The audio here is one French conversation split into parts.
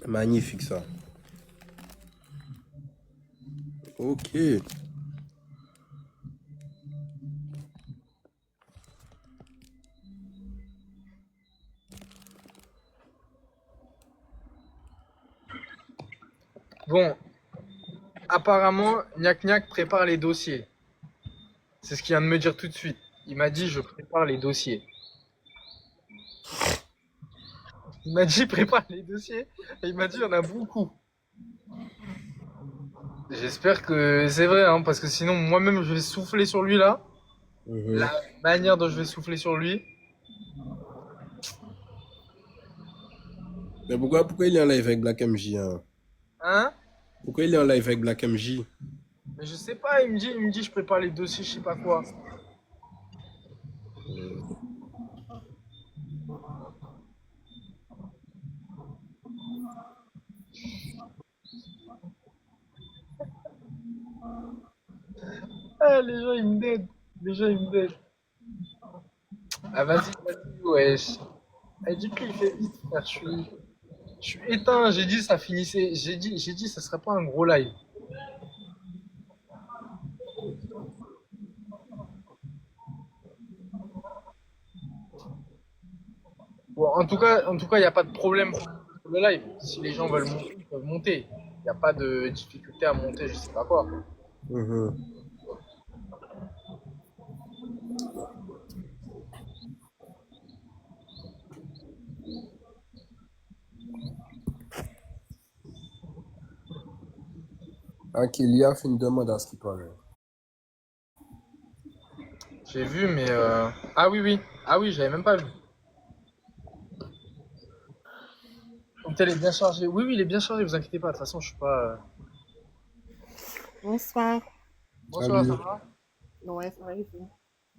Magnifique ça. Ok. Bon, apparemment, Gnac Gnac prépare les dossiers. C'est ce qu'il vient de me dire tout de suite. Il m'a dit, je prépare les dossiers. Il m'a dit, prépare les dossiers. Et il m'a dit, il y en a beaucoup. J'espère que c'est vrai, hein, parce que sinon, moi-même, je vais souffler sur lui là. Mhm. La manière dont je vais souffler sur lui. Mais pourquoi il est en live avec Black MJ, hein? Hein? Pourquoi il est en live avec Black MJ? Mais je sais pas, il me dit, je prépare les dossiers, je sais pas quoi. Ah, les gens, ils me dead. Les gens, ils me dead. Ah, vas-y, wesh. Ah, du coup, il fait vite, frère. Je suis éteint. J'ai dit, ça finissait. J'ai dit, ça serait pas un gros live. Bon, en tout cas, il n'y a pas de problème pour le live. Si les gens veulent monter, ils peuvent monter. Il n'y a pas de difficulté à monter, je sais pas quoi. Mhm. Ah, Kélia fait une demande à ce qui paraît. J'ai vu, mais ah oui, oui. Ah oui, j'avais même pas vu. Donc elle est bien chargée. Oui, oui, il est bien chargé, vous inquiétez pas. De toute façon, je suis pas. Bonsoir. Bonsoir, ça Salut. va? Ouais, c'est vrai.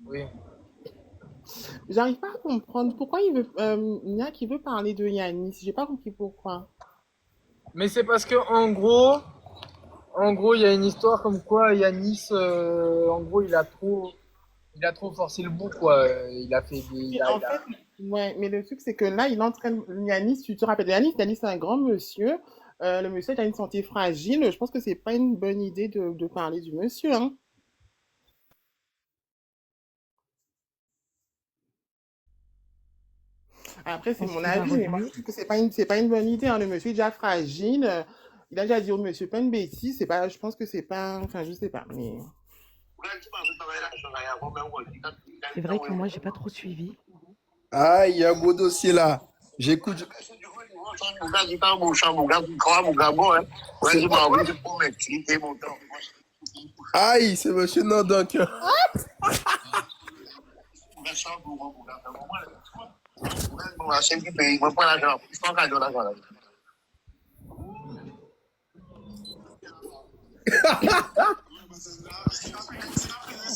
Oui. J'arrive pas à comprendre pourquoi Niak, il veut parler de Yanis. J'ai pas compris pourquoi. Mais c'est parce que en gros, il y a une histoire comme quoi Yanis, en gros, il a trop forcé le bout, quoi. Il a fait des, Et en fait, ouais, mais le truc, c'est que là, il entraîne Yanis. Tu te rappelles de Yanis? Yanis, c'est un grand monsieur. Le monsieur a une santé fragile. Je pense que c'est pas une bonne idée de parler du monsieur, hein. Après, c'est Pense mon qu'il va avis, mais moi, je revenir. trouve que c'est pas une bonne idée, hein. Le monsieur est déjà fragile. Il a déjà dit au monsieur plein de bêtises. C'est pas, je pense que c'est pas, enfin, je sais pas, mais. C'est vrai que moi, j'ai pas trop suivi. Ah, il y a un beau dossier là. J'écoute. Aïe, c'est monsieur Nandok.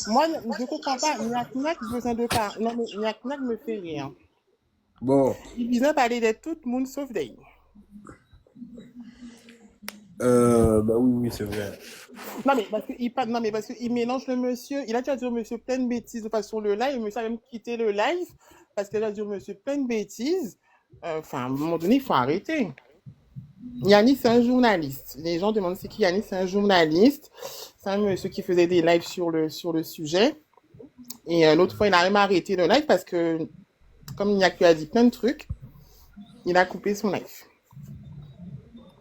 Moi, je comprends pas. Niak besoin de pas. Non, mais Niak me fait rire. Bon, Il besoin de parler de tout le monde sauf d'elle. bah oui, oui, c'est vrai. Non, mais parce qu'il mélange le monsieur. Il a déjà dit au monsieur plein de bêtises de façon le live. Le monsieur a même quitté le live parce qu'il a dit au monsieur plein de bêtises. Enfin, à un moment donné, il faut arrêter. Yannis, c'est un journaliste. Les gens demandent c'est qui Yannis, c'est un journaliste. C'est un monsieur qui faisait des lives sur le sujet. Et l'autre fois, il a même arrêté le live parce que, comme Niak lui a dit plein de trucs, il a coupé son live.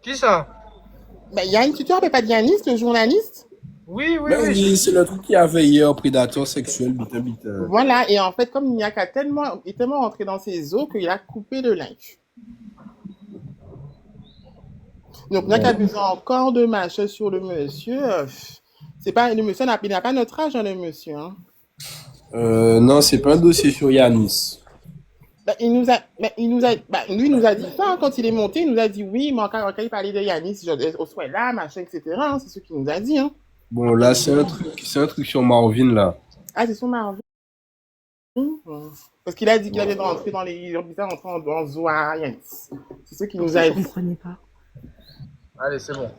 Qui ça? Ben, Yannis, tu te rappelles pas de Yannis, le journaliste? Oui, oui, Ben oui. oui, c'est le truc qui avait hier, prédateur sexuel, bitin, bitin. Voilà, et en fait, comme Niak est tellement rentré dans ses eaux qu'il a coupé le live. Donc, Niak a Bon. besoin encore de machin sur le monsieur. C'est pas, le monsieur n'a pas notre âge, hein, le monsieur. Hein. Non, c'est pas un dossier sur Yanis. Lui, il nous a dit ça hein, quand il est monté. Il nous a dit oui, mais quand il parlait de Yanis, au soit là, machin, etc. Hein, c'est ce qu'il nous a dit. Hein. Bon, là, c'est un truc sur Marvin, là. Ah, c'est son mari. Parce qu'il a dit qu'il avait rentré dans les. Il était rentré en Zoa Yanis. C'est ce qu'il Pour nous ça, a je dit. comprenais pas. Allez, c'est bon.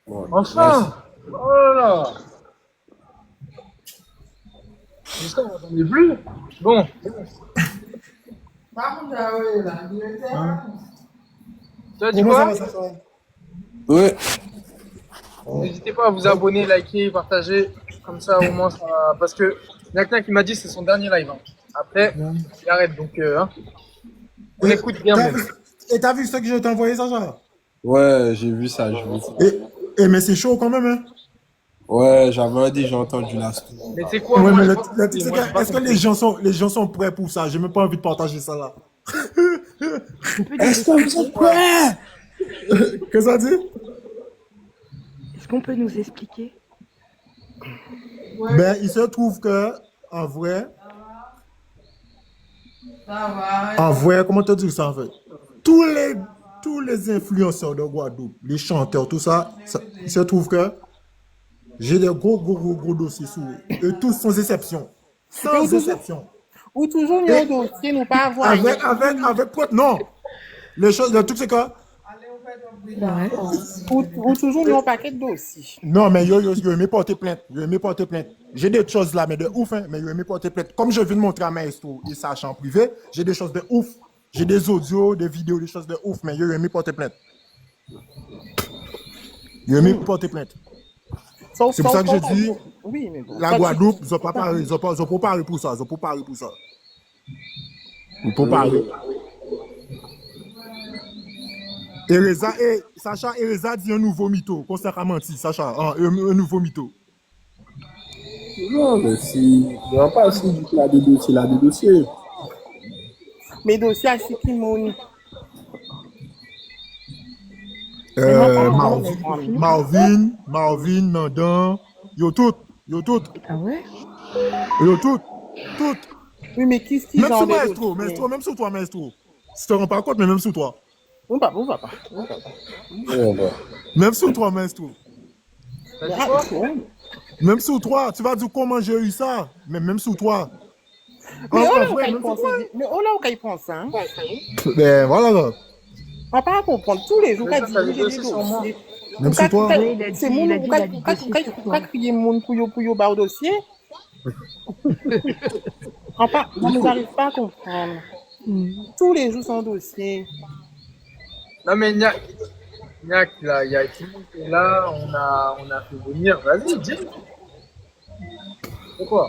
Bon, là, Enfin! Oh là là! Jusqu'à on m'entendait plus? Bon. Tu as dit Comment ça quoi? va, Sacha? Ouais. N'hésitez pas à vous abonner, liker, partager. Comme ça, au moins, ça. Parce que Niak il m'a dit que c'est son dernier live. Hein. Après, il arrête. Donc, hein. On Et écoute bien. Même. t'as vu ce que je t'ai envoyé, Sacha? Ouais, j'ai vu ça, j'ai vu ça. Mais c'est chaud quand même, hein? Ouais, j'avais déjà entendu la story. Mais c'est quoi, Ouais, moi, mais je le pense le truc, c'est moi, j'ai pas est-ce que compris. les gens sont prêts pour ça? J'ai même pas envie de partager ça là. On peut nous Est-ce que vous expliquer? êtes prêts? Qu'est-ce que ça dit? Est-ce qu'on peut nous expliquer? Ben, il se trouve que, en vrai, comment te dire ça en fait? Tous les, tous les influenceurs de Guadeloupe, les chanteurs, tout ça, il se trouve que j'ai des gros dossiers sur eux. Et tous sans exception. Sans exception. Ou toujours, il y a un dossier, nous pas avoir. Non. Le truc c'est que, Ouais. Ou toujours, il y a un paquet de dossiers. non, mais yo aimé porter plainte. Yo aimé porter plainte. J'ai des choses là, mais de ouf, hein, mais yo aimé porter plainte. Comme je viens de montrer à Maestro et Sacha en privé, j'ai des choses de ouf. J'ai des audios, des vidéos, des choses de ouf, mais yo aimé porter plainte. Yo aimé porter plainte. C'est pour ça que je dis, Oui, mais bon. la Guadeloupe, ils ont pas parlé pour ça. Ils ont pas parlé pour ça. Ils ont pas parlé. Sacha, Ereza dit un nouveau mytho. Constant a menti, Sacha. Un nouveau mytho. Non, mais si. Il n'y aura pas si du là des dossiers, là des dossiers. Mes dossiers à Sikimoun. Marvin, Nandan, yo tout. Ah ouais? Yo tout. Oui, mais qu'est-ce qu'ils Même ont sur des Maestro, dossiers? même sur toi, Maestro. Tu te rends pas compte, mais même sur toi. On va pas. Ouais, bah. Même sur toi, Maestro. T'as dit quoi? Même sur toi, tu vas dire comment j'ai eu ça. Mais même sur toi. Mais En oh là, vrai, où même qu'il sur toi. pense, mais oh là, où qu'il pense, hein? Ben voilà. On va pas comprendre tous les jours Mais qu'à ça, dire ça, j'ai des c'est sur moi. dossiers. Même sur toi. Oui, il a dit- C'est il mon a dit, il a dit dossier sur toi. crier mon pour yo bas au dossier. Enfin, moi, je n'arrive pas à comprendre. Tous les jours son dossier. Non, mais Niak, là, il y a tout le monde qui est là. On a fait venir. Vas-y, dis. C'est quoi?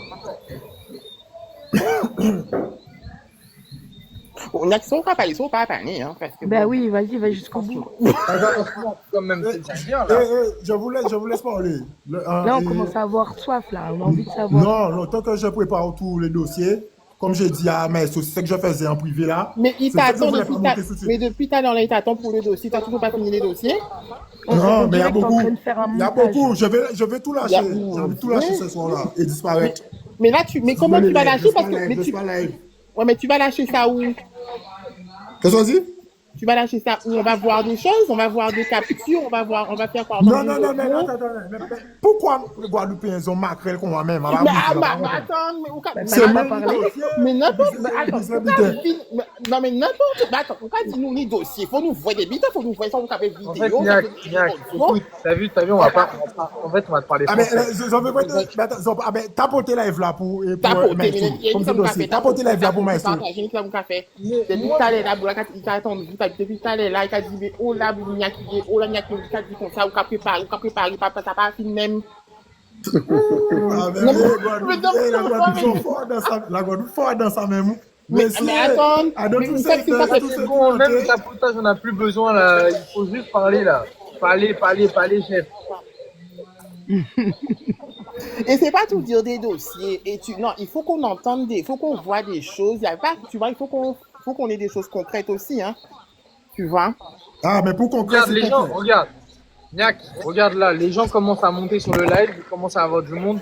On a qui sont pas parlés, sont pas parlés, hein, parce que. Bah bon. oui, vas-y, va jusqu'au bout. Quand même, c'est bien, Eh, là. je vous laisse parler. Là, on commence à avoir soif, là. On a envie de savoir. Non, tant que je prépare tous les dossiers, comme j'ai dit à Maestro, c'est ce que je faisais en privé là. Mais il C'est ça que je t'attend voulais depuis pas monter tout de suite. mais depuis tout à l'heure, là, il t'attend pour le dossier. T'as toujours pas fini les dossiers? Non, mais il y a dirait que t'es en beaucoup. train de faire un Il y a montage. beaucoup. Je vais tout lâcher. Il y a- Je vais tout lâcher ce soir-là et disparaître. Mais là, mais comment tu vas lâcher? Parce que, live. ouais, mais tu vas lâcher ça où? Qu'est-ce qu'on dit? Tu vas lâcher ça où? On va voir des choses, on va voir des captures, on va faire quoi? Non, mais attends. Pourquoi les Guadeloupéens ont maquerelle qu'on va même? Mais attends, mais C'est pas même parlé. mais n'importe, Mais attends, c'est non mais n'importe, attends, pourquoi dis-nous les dossiers? Faut nous voir des bidons, faut nous voir ça, on va faire En fait, vidéo. Niak, écoute, t'as vu, on va pas. En fait, on va te parler Ah, mais français. j'en veux pas te. Tapoter live là pour. Tapoter, Maestro. mais Comme ce dossier. Tapoter live là pour Maestro. J'ai mis ça mon café. Depuis tout à l'heure, là, il t'a attendu, depuis tout à l'heure, là, il t'a dit, mais oh là, il y a qui est, oh là, il y a qui est, il t'a dit comme ça, ou qu'a préparé, ça pas fini même. Ah, mais Non, la Guadeloupe sont forts dans ça. La Guadeloupe fort dans ça même. Mais attends, mais tout vous savez que ça fait C'est bon, même le tapotage, on n'a plus besoin, là. Il faut juste parler, là. Parler, chef. Et c'est pas tout dire des dossiers. Et non, il faut qu'on entende il faut qu'on voit des choses. Il y a pas, tu vois, il faut qu'on ait des choses concrètes aussi, hein. Tu vois. Ah, mais pour qu'on Regarde, les gens, regarde. Niak, regarde là, les gens commencent à monter sur le live, ils commencent à avoir du monde.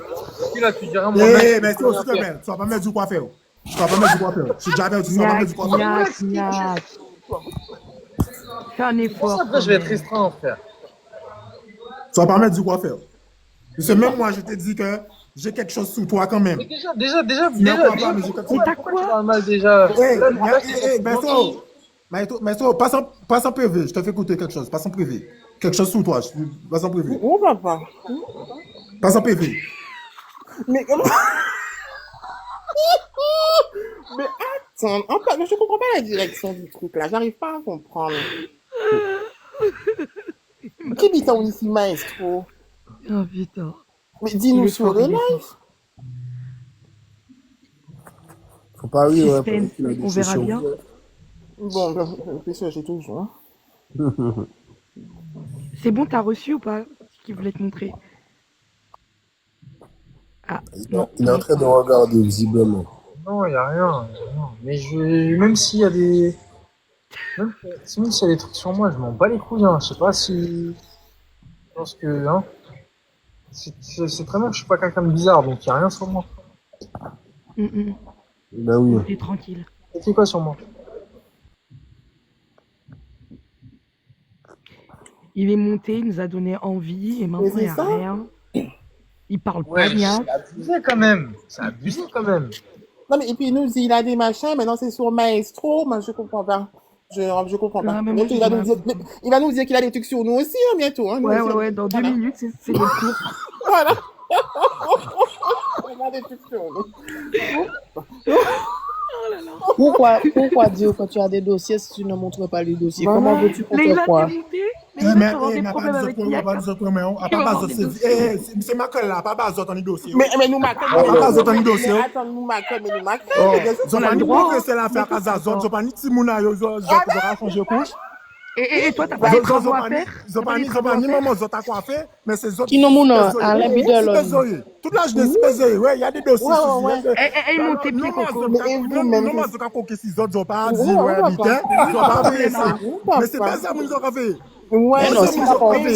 Puis là, tu diras, moi, mais s'il te plaît, tu vas pas mettre du coiffeur. Tu vas pas mettre du coiffeur. Je suis déjà averti, tu vas pas mettre du coiffeur. Niak. Fais un effort. Après, je vais être restreint, frère. Tu vas pas mettre du coiffeur. Parce que même moi, je te dis que j'ai quelque chose sous toi quand même. Mais déjà, t'as quoi? Tu parles mal déjà. Maestro, passe en privé. Je te fais écouter quelque chose. Passe en privé. Quelque chose sous toi. Passe en privé. Oh, papa. Passe en privé. Mais comment? Mais attends, je comprends pas la direction du truc là. J'arrive pas à comprendre. Qui dit ça ici, maestro? Oh putain. Mais dis-nous sur le live. Faut pas rire, hein, Suspense, parce qu'il a des on verra sessions. bien. Bon, bien sûr, j'ai toujours. C'est bon, t'as reçu ou pas ce qu'il voulait te montrer? Ah, non. Il est en train de regarder, visiblement. Non, il n'y a rien. Mais même s'il y a des. Même s'il y a des trucs sur moi, je m'en bats les couilles. Hein. Je sais pas si. Je pense que. Hein, c'est très bien que je suis pas quelqu'un de bizarre, donc il n'y a rien sur moi. Ben oui. T'es tranquille. C'est quoi sur moi? Il est monté, il nous a donné envie, et maintenant Mais il n'y c'est a ça. rien. Il parle Ouais, pas bien. c'est abusé quand même. C'est abusé quand même. Non, mais et puis il nous dit, il a des machins, maintenant c'est sur maestro. Moi, je comprends pas. Je comprends pas. Non, mais moi, Bientôt, j'ai il va nous dire qu'il a des trucs sur nous aussi, hein, bientôt. Hein, Ouais, dans 2 Voilà. minutes, c'est le tour. Voilà. Il a des trucs sur nous. Pourquoi dire que tu as des dossiers si tu ne montres pas les dossiers? Voilà. Comment veux-tu qu'on Mais il te va croie? démonter. Mais Eh, il mais, va avoir des mais pas problèmes des avec autres, Niak. pas des autres, mais on, Il va pas avoir des des autres, c'est ma colle là, pas des autres, on est dossier. Mais nous marquons. pas autant de dossiers. Attends, nous marquons, mais nous marquons. Oh, On ils a pas le ni droit. progresser l'affaire Kazazon, ils pas ni Timouna, ils ont changé couche. Et toi, t'as pas des travaux à faire? Ils ont pas ni maman, ils ont à quoi faire, mais c'est autres. Qui nous moune à l'habitude. Toute la jeunesse pesée, ouais, il y a des dossiers. Ouais. Et monte tes pieds, Coco. Non, mais c'est quand ils ont pas dit, ouais, vite, ils ont pas fait ça. Mais c'est pas ça, ils ont fait. Ouais, Mais non, si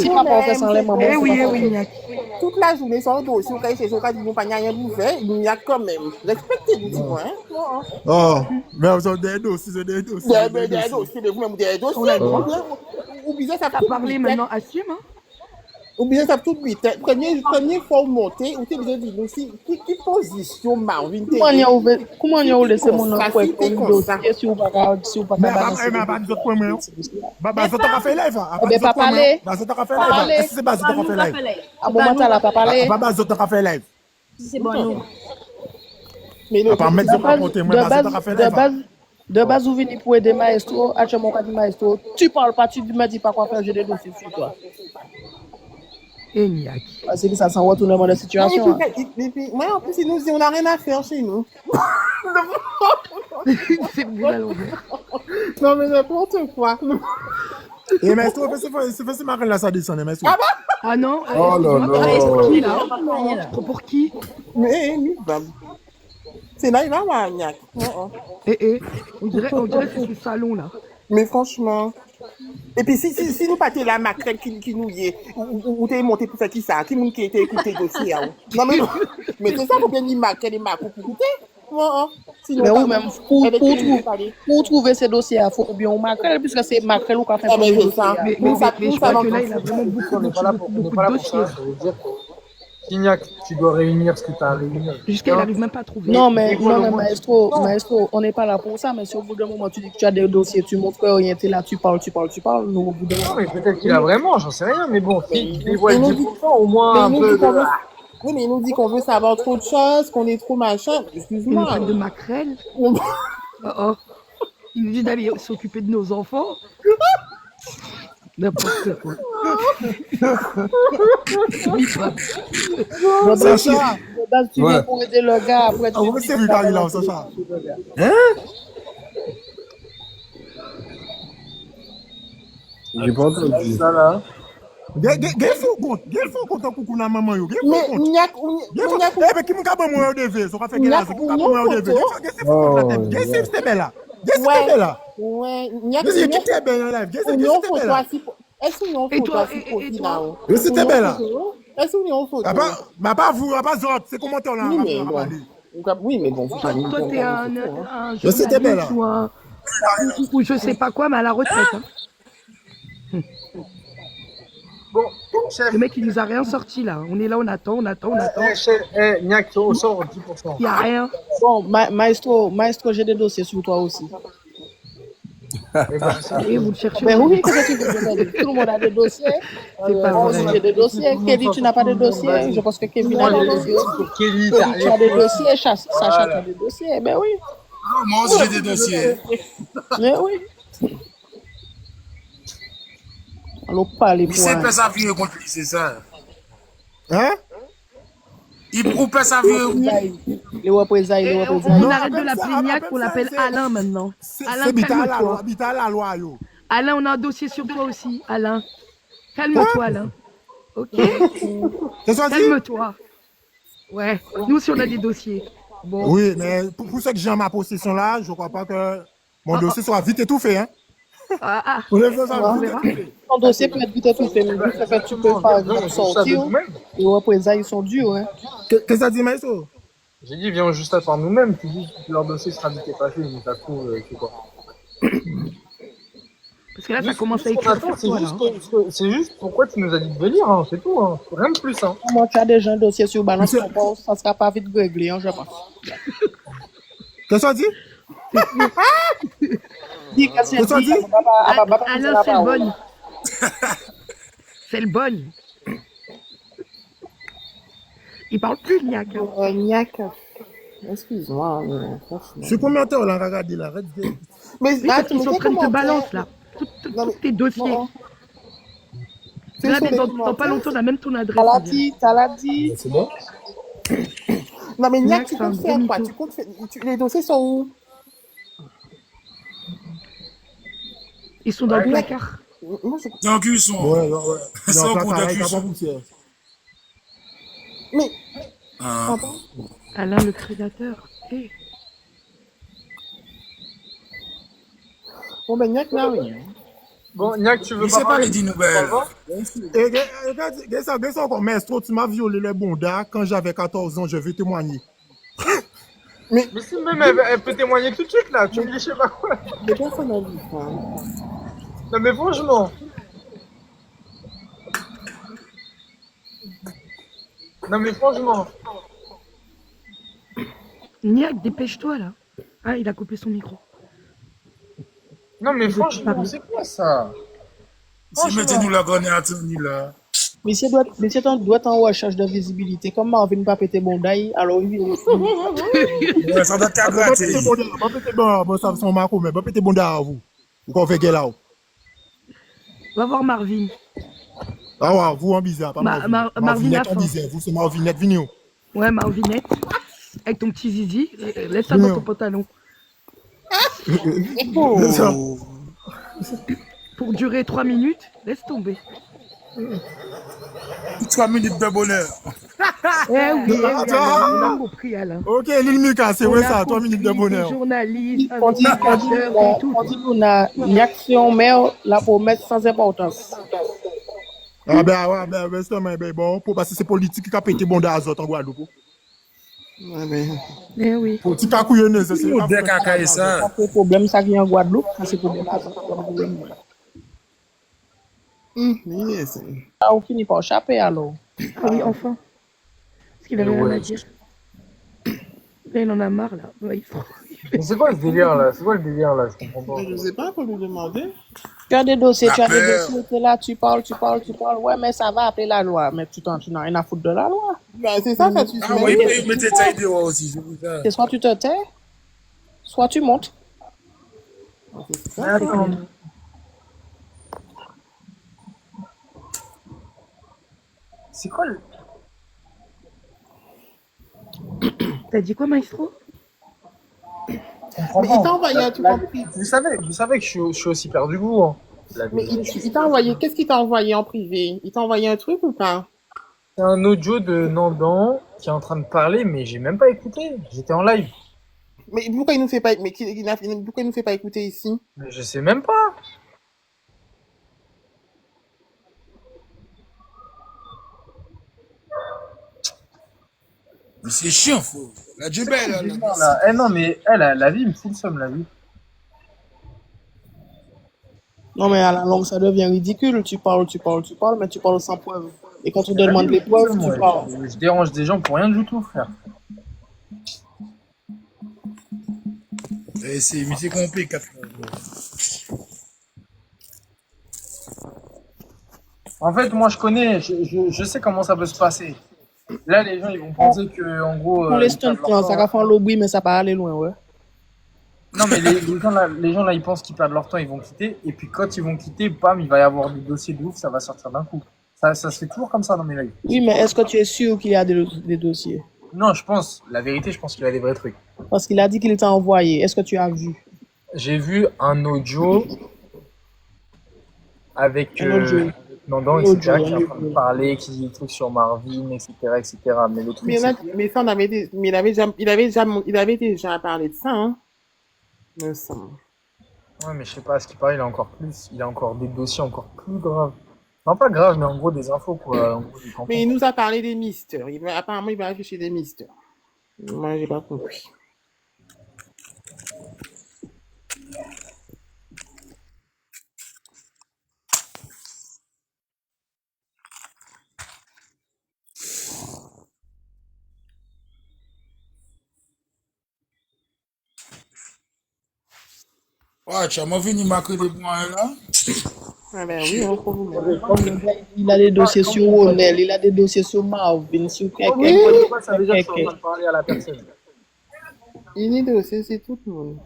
papa fait sans les mamans, Eh oui, Niak. toute la journée, sans dossier, quand il s'est dit, nous pas rien d'ouvert, il y a quand même. Respectez-nous, dis-moi, hein. Oh, mais ils ont des dossiers, Des dossiers, vous-même, des dossiers. Oubliez ça T'as tout parlé vite. maintenant, assume, hein? Oubliez ça tout vite. Première fois où monter, vous avez dit, nous, qui position Marvin? Comment on a laissé mon enfant Facile, pour le comme ça. dossier si on pas Mais balancer? pas des autres points, mais bah, ça t'a fait live. Mais pas parler. Bah, ça t'a fait Pas live. parler. Est-ce que c'est pas ça t'a fait live? À bon moment, t'as pas parlé. Bah, ça t'a fait live. C'est bon, nous. Mais le À part mettre ça par côté, moi, bah, ça t'a fait live. De base, vous venez pour aider maestro, actuellement, quand dit maestro, tu parles pas, tu me dis pas quoi faire, j'ai des dossiers sur toi. Et Niak. C'est que ça sent retournement de situation. Moi, en plus, il nous dit, on n'a rien à faire chez nous. C'est bon à l'envers. Non, mais n'importe quoi. Et maestro, c'est marrant là, ça descend, maestro. Ah non? Oh là là. Pour qui, là? Pour qui? Mais, c'est là, il va avoir un gnac. On dirait que c'est le salon, là. Mais franchement. Et puis, si nous partons la maquette qui nous y est, ou t'es monté pour faire qui ça? Qui qui était écouté dossier, hein? Non, mais c'est ça, faut bien dire maquette et maquette pour écouter. Mais oui, même pour trouver ces dossiers, il faut bien maquette, puisque c'est maquette ou café. Mais je crois que là, il a vraiment beaucoup de dossiers. Ça veut dire que Signac, tu dois réunir ce que tu as à réunir. Jusqu'à il n'arrive même pas à trouver. Non, mais maestro, on n'est pas là pour ça, mais si au bout d'un moment tu dis que tu as des dossiers, tu montres que rien, t'es là, tu parles, nous au bout d'un moment. Non, mais peut-être qu'il a vraiment, j'en sais rien, mais bon, il dévoile 10%, au moins un peu de... Oui, mais il nous dit qu'on veut savoir trop de choses, qu'on est trop machin. Il nous Excuse-moi. traite de maquerelle. Il nous dit d'aller s'occuper de nos enfants. N'importe quoi. Sacha! De base, tu viens pour aider le gars, après tu dis... c'est lui qui là, Sacha. Hein? J'ai pas entendu. Ça, là. Gè fò kont an koukou nan maman yo, gè fò kont. Mais qui m'a pas moi au devez, ça fait gè qui m'a pas moi au devez. Gè c'est belle là. Ouais, Gè qui t'es belle là, gè c'est belle là. Est-ce qu'on en photo Et toi? C'était belle là. Est-ce qu'on est en photo? Pas vous, pas autres, c'est commentaire là. Oui, mais bon. Toi, t'es un c'était belle là. Ou je sais pas quoi, mais à la retraite. Hein. Bon, chef. Le mec, il nous a rien sorti là. On est là, on attend. Chef, Niak, on sort 10%. Il n'y a rien. Bon, maestro, j'ai des dossiers sur toi aussi. Et vous le cherchez. Mais oui, qu'est-ce que tu veux dire? Tout le monde a des dossiers. C'est pas Moi vrai. aussi, j'ai des dossiers. Kelly, tu n'as pas de dossiers. Je pense que Kevin a des dossiers. Kelly, Tu as des dossiers. Sacha a des dossiers. Ben oui. Moi aussi, j'ai des dossiers. Mais oui. l'eau pas les Il sait points. pas sa vie contre lui, c'est ça. Hein? Il ou pas sa vie. Les représailles, les On représailles. Non, arrête de appelle ça- l'appeler Niak, appelle on ça, l'appelle c'est- Alain maintenant. Alain, C'est bita la calme-toi. loi, bita la loi, yo. Alain, on a un dossier sur toi aussi, Alain. Calme-toi, Alain. Ok, Qu'est-ce qu'on dit? calme-toi. Ouais, nous aussi on a des dossiers. Bon, Oui, mais pour ce que j'ai en ma possession là, je crois pas que mon dossier soit vite étouffé, hein. ah, Pour les faire ça, Ouais. vite étouffé. Ton dossier peut être vite étouffé, mais vu que tu peux par exemple sortir, les représailles sont dures. Hein. Qu'est-ce que ça dit, Maïso? J'ai dit, viens juste attendre nous-mêmes, tu dis que leur dossier sera vite effacé, mais ça se trouve, c'est quoi. parce que là ça Juste- commence à juste qu'on écrire attend, sur toi là. c'est juste pourquoi tu nous as dit de venir, hein, c'est tout, hein. Rien de plus. Hein. Comment tu as déjà un dossier sur balance, Monsieur- ça sera pas vite réglé, hein, je pense. Qu'est-ce que ça dit? Dis que c'est Qu'est-ce qu'on dit? Alain, c'est le bon. C'est le bon. Il parle plus, Niak. hein. Niak. Excuse-moi, mais franchement. Je suis combien de temps là, regardez là, arrête de- Mais Oui, parce qu'ils sont en train de te commentaires- balancer là. Non, mais- Tous tes dossiers. Non. C'est Là, sur les dans pas commentaires. longtemps, on a même ton adresse. T'as la on dirait. dit, t'as la dit. C'est bon. Non, mais Niak, Niak, tu c'est un comptes gros faire quoi? mytho. Tu comptes faire... Les dossiers sont où? Ils sont dans le Ouais. placard. Moi, je... Dans le cuisson. Ouais, ouais. C'est Non, un ça, coup ça de arrête, cuisson. ça va pousser. Mais, Ah. Alain le prédateur. Eh, bon, ben, Niak n'a rien. Bon, Niak, tu veux Il sait pas parler les 10 nouvelles. Et regarde ça encore, maestro, tu m'as violé les bondas quand j'avais 14 ans, je vais témoigner. Mais si même elle peut témoigner tout de suite là, tu me dis je sais pas quoi. Mais personne n'a vu ça. Non mais franchement. Non mais franchement. Niak, dépêche-toi là. Ah, il a coupé son micro. Non mais franchement, parler. c'est quoi ça? Si mettez-nous la grande Anthony là. Monsieur doit être en recherche de visibilité. Comme Marvin pas pété bon d'ail, alors il Ouais, ça doit être Bon, gratté. bon, ça son marco, mais bon, pété bondas à vous. Vous qu'on fait là. Va voir Marvin. Ah ouais, vous en bizarre, pas Marvin a Marvinette en faim. bizarre, vous c'est Marvinette, venez. Ouais, Marvinette. Avec ton petit zizi. Laisse ça dans ton pantalon. Oh. Pour durer 3 minutes, laisse tomber. 3 minutes de bonheur. Oui, on Attends. a compris, Alain. Ok, l'île Mika, c'est On vrai a ça, 3 minutes de compris, bonheur. t'es journaliste, on dit investigateur et tout. on dit qu'on a une action, mais la promesse sans importance. Ah ben, justement, ben bon, pour parce que c'est politique qui a pété bondas à Zot en Guadeloupe. Ouais, mais... Eh oui. Politique à couillonneuse, c'est Nous, dès caca et ça. Ça c'est problème, ça qui est en Guadeloupe, ça c'est problème. Yes. Ah, on finit par échapper alors. Ah oui, enfin. Parce qu'il avait Mais rien ouais. à dire. Là, il en a marre, là. Ouais, Mais c'est quoi ce délire là? C'est quoi le délire là? Je comprends pas. Je sais pas, faut lui demander. Tu as des dossiers, tu as des peur. dossiers, t'es là, tu parles. Ouais, mais ça va appeler la loi. Mais tu n'as rien à foutre de la loi. Ben, c'est ça, ça tu Ah oui, il mettait ça dehors aussi, j'ai vu ça. C'est soit tu te tais, soit tu montes. Attends. C'est quoi le... T'as dit quoi, maestro? Mais il t'a envoyé un truc en privé. Vous savez que je suis aussi perdu que vous. Hein. La Mais vérité. il t'a envoyé, qu'est-ce qu'il t'a envoyé en privé? Il t'a envoyé un truc ou pas? C'est un audio de Nandan qui est en train de parler, mais j'ai même pas écouté. J'étais en live. Mais pourquoi il nous fait pas, pourquoi il nous fait pas écouter ici? Mais je sais même pas. Mais c'est chiant, faut. La Djebel, là. Là. Eh non, mais elle, la vie me fout le somme, la vie. Non, mais à la longue, ça devient ridicule. Tu parles, mais tu parles sans preuve. Et quand on te demande les preuves, tu parles. Je dérange des gens pour rien du tout, frère. Mais c'est compliqué, 4 En fait, moi, je connais, je sais comment ça peut se passer. Là, les gens, ils vont penser que, en gros... Pour les stunts, ça va faire l'obri, mais ça va aller loin, ouais. Non, mais les gens là, ils pensent qu'ils perdent leur temps, ils vont quitter. Et puis quand ils vont quitter, bam, il va y avoir des dossiers de ouf, ça va sortir d'un coup. Ça se fait toujours comme ça dans mes lives. Oui, mais est-ce que tu es sûr qu'il y a des dossiers? Non, la vérité, je pense qu'il y a des vrais trucs. Parce qu'il a dit qu'il t'a envoyé. Est-ce que tu as vu? J'ai vu un audio avec Un audio. Nandan, Un etc., audio, qui est un en train de audio. parler, qui dit des trucs sur Marvin, etc. Mais le truc, Mais, c'est mais ça, mais il avait déjà parlé de ça, hein. Me semble. ouais, mais je sais pas, à ce qui paraît, il a encore des dossiers encore plus graves. Non, pas graves, mais en gros, des infos, quoi. En gros, des tampons. Mais il nous a parlé des mystères. Apparemment, il va afficher des mystères. Moi, j'ai pas compris. Ouais, tu as m'as venu marquer des points là. Ah ben oui, on trouve vous-même. Il a des dossiers sur Ronel, il a des dossiers sur Marvin, sur Oh, quelqu'un. oui, moi, ça veut dire que je suis en train de parler à la personne. Il est dossier, c'est tout le monde.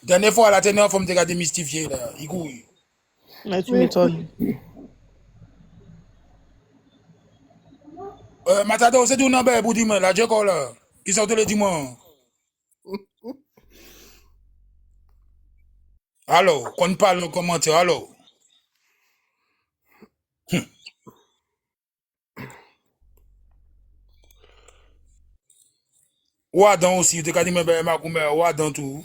Dernière fois, la dernière fois, je me démystifié là. Il couille. Mais tu m'étonnes. Matado, c'est du number pour dimanche là, j'ai quoi là? Qui sortent le dimanche? Allô, qu'on parle dans le commentaire, allô? Ouadan aussi, tu as dit, mais ma coumère, Ouadan tout.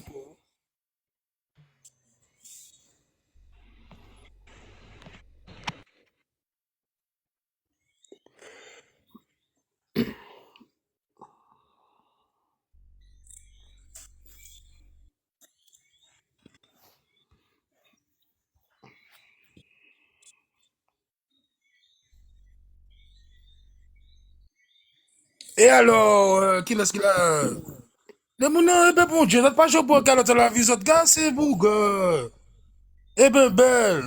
Et alors, qui est-ce qu'il a? Le monde, eh ben bon Dieu, t'as pas joué pour calotte la vie, autre gars, c'est bougue. Eh ben belle.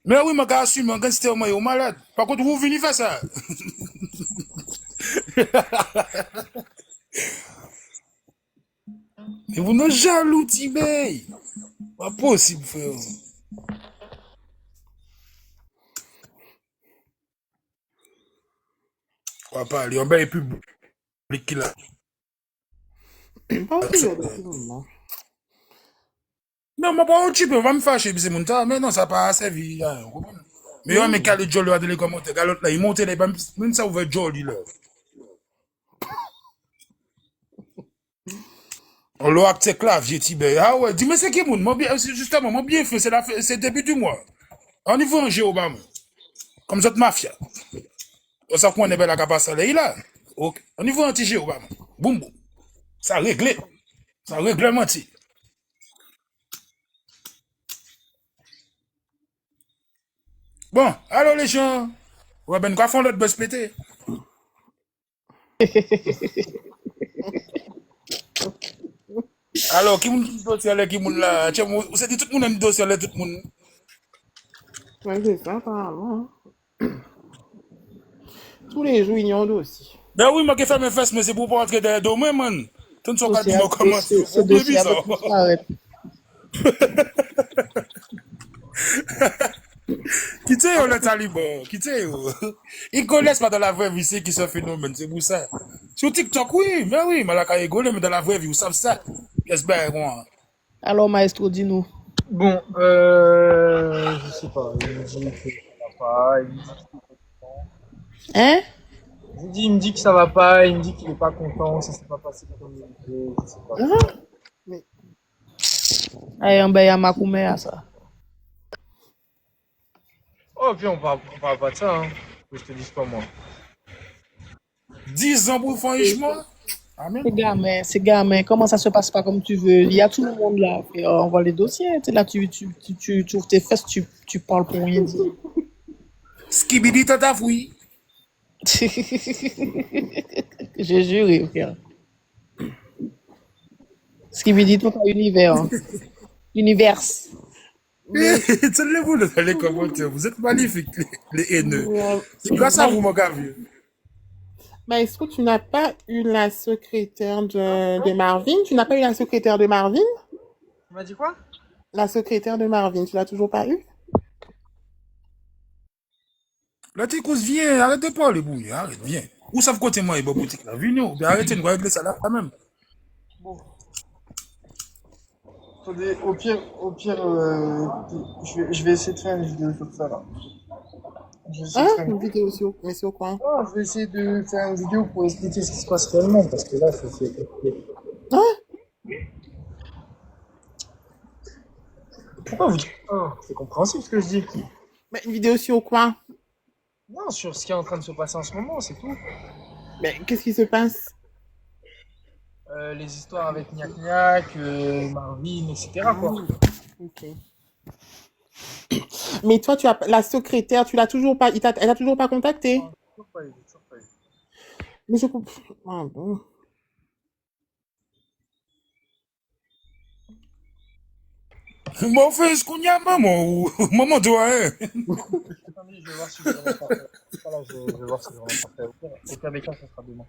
Mais oui, ma gars, assume, quand c'était au moins malade. Par contre, vous venez faire ça. Mais vous n'êtes jaloux, Tibé. Pas possible, frère. On va pas aller, on va public qu'il a. Pas toujours de tout le monde. Non, mais pas un petit peu, on va me fâcher, puis c'est mon temps. Mais non, ça n'a pas servi. Hein, vous comprenez? Mais on met calé jolly dans les commentaires. Galotte là, il monte les bambes. Même ça ouvert jolly là. On l'a acté clavier, Tibé. Ah ouais, dis-moi c'est qui, mon? Justement, mon bien fait, c'est le début du mois. On y va en Obama. Comme cette mafia. On s'en prend belle à capacité là. Ok. On y va en TG Obama. Boum boum. Ça réglé. Ça réglementé. Bon, alors les gens. Ouais, ben, quoi font l'autre buzz pété? Alors, qui moun dossier là, qui moun là? Tiens, vous savez, tout le monde aime dossier là, tout le monde. Ouais, c'est ça, apparemment. Tous les jours, il y a un dossier. Ben oui, moi qui fais mes fesses, mais c'est pour pas entrer dans le domaine, man. Tout ne sont pas dit, moi, comment c'est. Ce dossier avec tout ça, arrête. Quittez le taliban, quittez. Ils connaissent pas dans la vraie vie, c'est qui ce phénomène, c'est pour ça. Sur TikTok, oui, mais la caille mais dans la vraie vie, vous savez ça. Qu'est-ce que c'est, moi? Alors, maestro, dis-nous. Bon, je sais pas. Il me dit que ça va pas. Hein? Il me dit que ça va pas. Il me dit qu'il est pas content. Ça s'est pas passé comme il veut. Je sais pas. Aïe, on va ma coumée à ça. Oh, puis on parle pas de ça, hein. Que je te dise pas moi. 10 ans pour franchement. Amen. C'est gamin, comment ça se passe pas comme tu veux? Il y a tout le monde là. Et on voit les dossiers. Tu sais, là, tu ouvres tes fesses, tu parles pour rien dire. Skibidi tata fouille. J'ai juré, frère. Ce qui me dit tout un univers. Hein. Univers. Tenez-vous dans les commentaires. Vous êtes magnifiques, les haineux. C'est grâce à vous, mon gars, vieux. Bah, est-ce que tu n'as pas eu la secrétaire de Marvin? Tu n'as pas eu la secrétaire de Marvin? Tu m'as dit quoi? La secrétaire de Marvin, tu l'as toujours pas eu? La Ticous, viens, arrête de parler, bouille, arrête, viens. Où ça vous côté moi, et boutique là? Venez, bien arrêtez, nous régler ça là, quand même. Bon. Attendez, au pire, je vais essayer de faire une vidéo sur ça là. Je vais essayer de Hein? faire Une vidéo sur, mais sur quoi? Oh, je vais essayer de faire une vidéo pour expliquer ce qui se passe réellement, parce que là, c'est compliqué. Hein? Pourquoi vous dites oh, c'est compréhensible ce que je dis. Mais une vidéo sur quoi? Non, sur ce qui est en train de se passer en ce moment, c'est tout. Mais qu'est-ce qui se passe? Les histoires avec Niak Niak, Marvin, etc. quoi. Ok. Mais toi, tu as la secrétaire, tu l'as toujours pas, elle a toujours pas contacté. Non, toujours pas eu, toujours pas eu. Mais je comprends. Ah bon. Bon, fais ce qu'on y a, maman, ou maman, toi, hein. Attendez, je vais voir si je vraiment parfait. Voilà, je vais voir si je vraiment parfait. Au pire des cas, ça sera demain.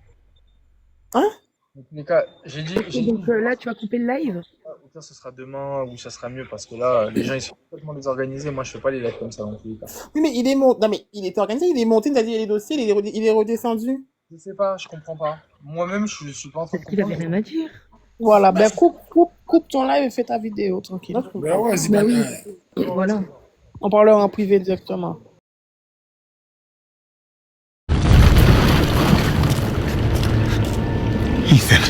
Hein? Dans tous les cas, j'ai dit, Donc là, tu vas couper le live? au pire, ce sera demain ou ça sera mieux parce que là, les gens ils sont complètement désorganisés. Moi, je fais pas les lives comme ça dans tous les cas. Oui, mais il est monté. Non, mais il était organisé, il est monté, c'est-à-dire les dossiers, il est redescendu. Je sais pas, je comprends pas. Moi-même, je suis pas en train de Peut-être qu'il avait comprendre. rien à dire. Voilà, ben coupe ton live et fais ta vidéo, tranquille. Moi, je Ben comprends. ouais, c'est Bah pas oui. grave. Voilà. On parlera en privé directement. Ethan,